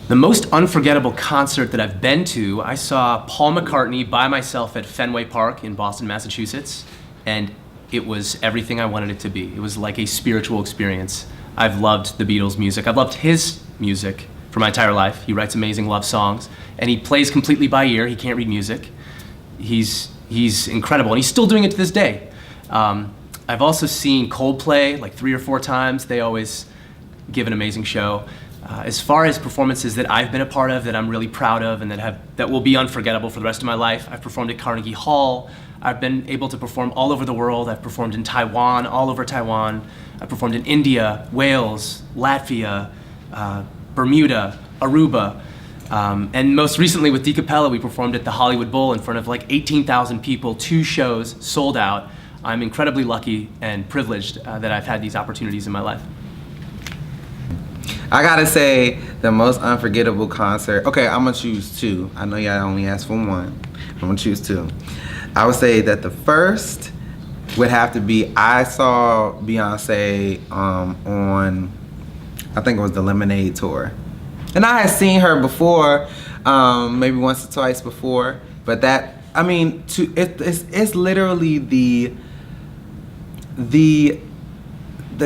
The most unforgettable concert that I've been to, I saw Paul McCartney by myself at Fenway Park in Boston, Massachusetts, and it was everything I wanted it to be. It was like a spiritual experience. I've loved the Beatles' music. I've loved his music for my entire life. He writes amazing love songs, and he plays completely by ear. He can't read music. He's incredible, and he's still doing it to this day. I've also seen Coldplay like 3 or 4 times. They always give an amazing show. As far as performances that I've been a part of that I'm really proud of and that will be unforgettable for the rest of my life, I've performed at Carnegie Hall. I've been able to perform all over the world. I've performed in Taiwan, all over Taiwan. I've performed in India, Wales, Latvia, Bermuda, Aruba. And most recently with Deeca Pella, we performed at the Hollywood Bowl in front of like 18,000 people, 2 shows, sold out. I'm incredibly lucky and privileged that I've had these opportunities in my life. I gotta say, the most unforgettable concert, okay, I'm gonna choose 2. I know y'all only asked for 1. I'm gonna choose 2. I would say that the first would have to be, I saw Beyonce on, I think it was the Lemonade tour. And I had seen her before, maybe once or twice before, but that, I mean, it's literally the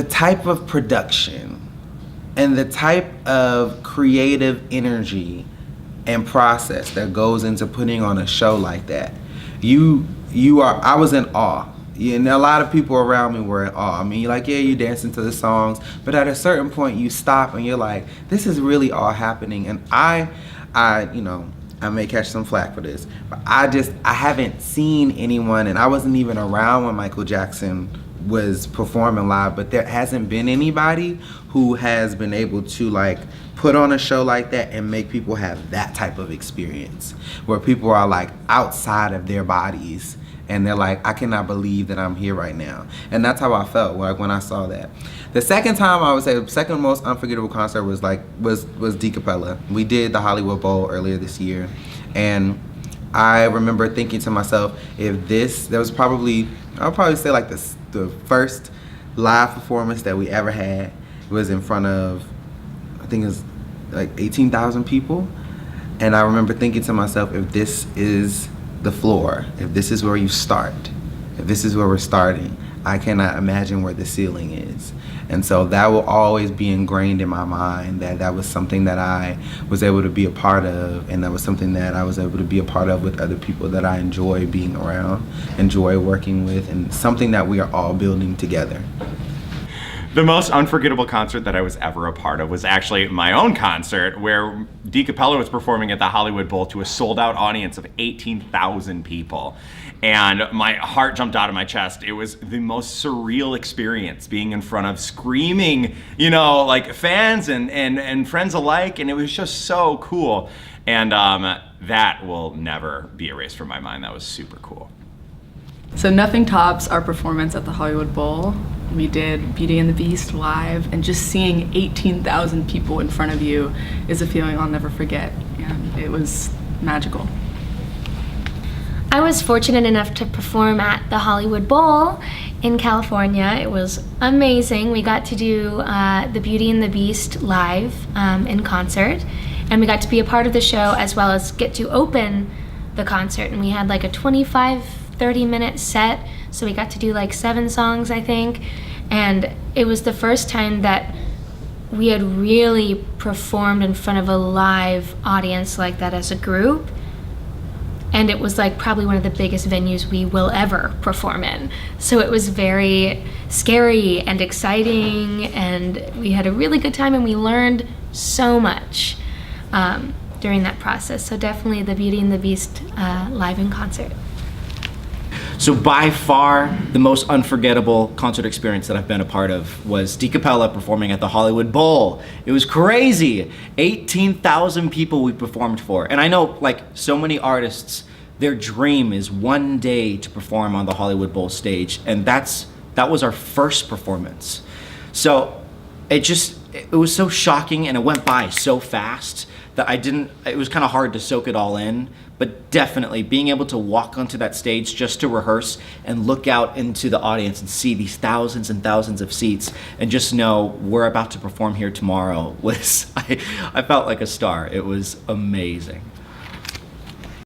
type of production and the type of creative energy and process that goes into putting on a show like that. I was in awe. And a lot of people around me were in awe. I mean, you're like, yeah, you dancing to the songs, but at a certain point you stop and you're like, this is really all happening. And I may catch some flack for this, but I haven't seen anyone, and I wasn't even around when Michael Jackson was performing live, but there hasn't been anybody who has been able to like put on a show like that and make people have that type of experience where people are like outside of their bodies and they're like, I cannot believe that I'm here right now. And that's how I felt like when I saw that. The second time, I would say the second most unforgettable concert was Deeca Pella. We did the Hollywood Bowl earlier this year, and I remember thinking to myself, there was probably, I'll probably say like the first live performance that we ever had. It was in front of, I think it was like 18,000 people. And I remember thinking to myself, if this is the floor, if this is where you start, if this is where we're starting, I cannot imagine where the ceiling is. And so that will always be ingrained in my mind, that was something that I was able to be a part of, and that was something that I was able to be a part of with other people that I enjoy being around, enjoy working with, and something that we are all building together. The most unforgettable concert that I was ever a part of was actually my own concert, where Deeca Pella was performing at the Hollywood Bowl to a sold-out audience of 18,000 people. And my heart jumped out of my chest. It was the most surreal experience, being in front of screaming, like fans and friends alike, and it was just so cool. And that will never be erased from my mind. That was super cool. So nothing tops our performance at the Hollywood Bowl. We did Beauty and the Beast live, and just seeing 18,000 people in front of you is a feeling I'll never forget, and it was magical. I was fortunate enough to perform at the Hollywood Bowl in California. It was amazing. We got to do the Beauty and the Beast live in concert, and we got to be a part of the show as well as get to open the concert. And we had like a 25-30-minute set, so we got to do like 7 songs, I think. And it was the first time that we had really performed in front of a live audience like that as a group. And it was like probably one of the biggest venues we will ever perform in. So it was very scary and exciting, and we had a really good time, and we learned so much during that process. So definitely the Beauty and the Beast live in concert. So by far, the most unforgettable concert experience that I've been a part of was Deeca Pella performing at the Hollywood Bowl. It was crazy. 18,000 people we performed for. And I know, like so many artists, their dream is one day to perform on the Hollywood Bowl stage. And that was our first performance. So it was so shocking, and it went by so fast that I didn't, it was kind of hard to soak it all in, but definitely being able to walk onto that stage just to rehearse and look out into the audience and see these thousands and thousands of seats and just know we're about to perform here tomorrow was, I felt like a star. It was amazing.